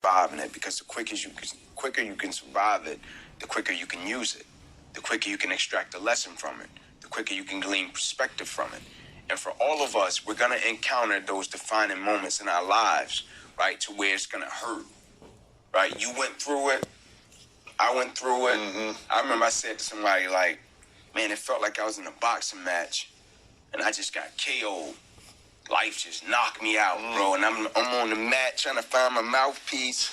surviving it, because the quicker you can survive it, the quicker you can use it, the quicker you can extract a lesson from it, the quicker you can glean perspective from it. And for all of us, we're going to encounter those defining moments in our lives, right, to where it's going to hurt, right? You went through it. I went through it. Mm-hmm. I remember I said to somebody, like, man, it felt like I was in a boxing match, and I just got KO'd. Life just knocked me out, bro, and I'm on the mat trying to find my mouthpiece,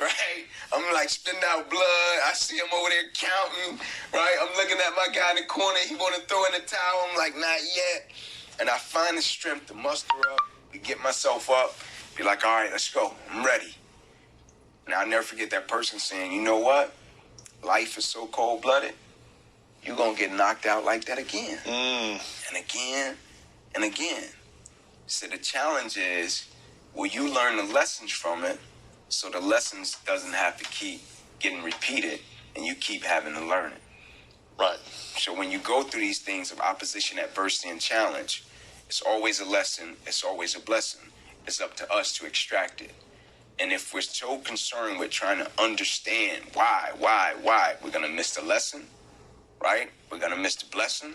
right? I'm like spitting out blood. I see him over there counting, right? I'm looking at my guy in the corner. He want to throw in the towel. I'm like, not yet. And I find the strength to muster up, to get myself up, be like, all right, let's go. I'm ready. And I'll never forget that person saying, you know what? Life is so cold-blooded, you're going to get knocked out like that again. And again, and again. So the challenge is, will you learn the lessons from it so the lessons doesn't have to keep getting repeated and you keep having to learn it? Right. So when you go through these things of opposition, adversity, and challenge, it's always a lesson. It's always a blessing. It's up to us to extract it. And if we're so concerned with trying to understand why, we're going to miss the lesson, right? We're going to miss the blessing.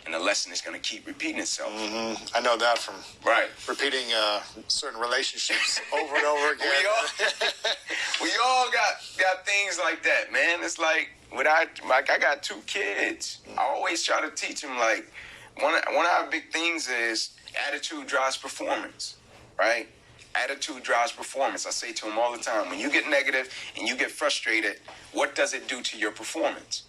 And the lesson is going to keep repeating itself. I know that from repeating certain relationships over and over again. we all got things like that, man. It's like I got 2 kids. I always try to teach them, like, one of our big things is attitude drives performance, right? Attitude drives performance. I say to them all the time, when you get negative and you get frustrated, what does it do to your performance?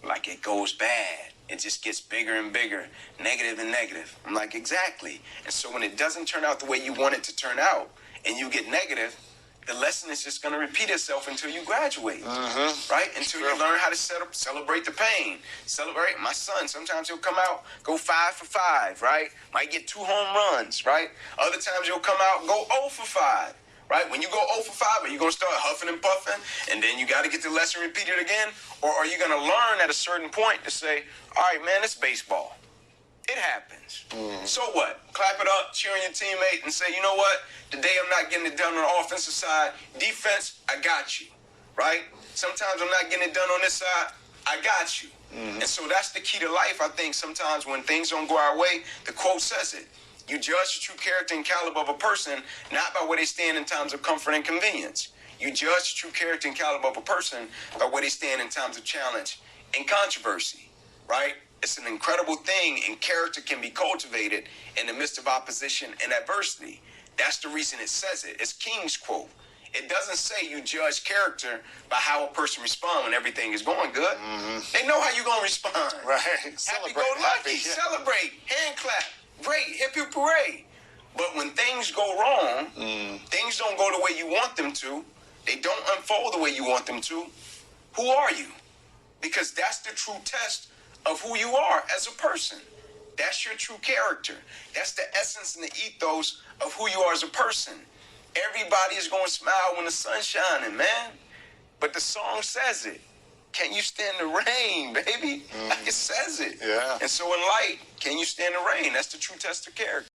Like, it goes bad. It just gets bigger and bigger, negative and negative. I'm like, exactly. And so when it doesn't turn out the way you want it to turn out and you get negative, the lesson is just going to repeat itself until you graduate, right? Until you learn how to celebrate the pain. Celebrate. My son, sometimes he'll come out, go 5 for 5, right? Might get 2 home runs, right? Other times he'll come out, go 0 for 5. Right? When you go 0 for 5, are you going to start huffing and puffing, and then you got to get the lesson repeated again? Or are you going to learn at a certain point to say, all right, man, it's baseball. It happens. So what? Clap it up, cheer on your teammate, and say, you know what? Today I'm not getting it done on the offensive side. Defense, I got you. Right? Sometimes I'm not getting it done on this side. I got you. And so that's the key to life, I think. Sometimes when things don't go our way, the quote says it. You judge the true character and caliber of a person not by where they stand in times of comfort and convenience. You judge the true character and caliber of a person by where they stand in times of challenge and controversy, right? It's an incredible thing, and character can be cultivated in the midst of opposition and adversity. That's the reason it says it. It's King's quote. It doesn't say you judge character by how a person responds when everything is going good. They know how you're going to respond. Right. Happy-go-lucky, celebrate, hand clap. Great, hip hip hooray. But when things go wrong, things don't go the way you want them to, they don't unfold the way you want them to, who are you? Because that's the true test of who you are as a person. That's your true character. That's the essence and the ethos of who you are as a person. Everybody is going to smile when the sun's shining, man. But the song says it. Can you stand the rain, baby? Like it says it. Yeah. And so in light, can you stand the rain? That's the true test of character.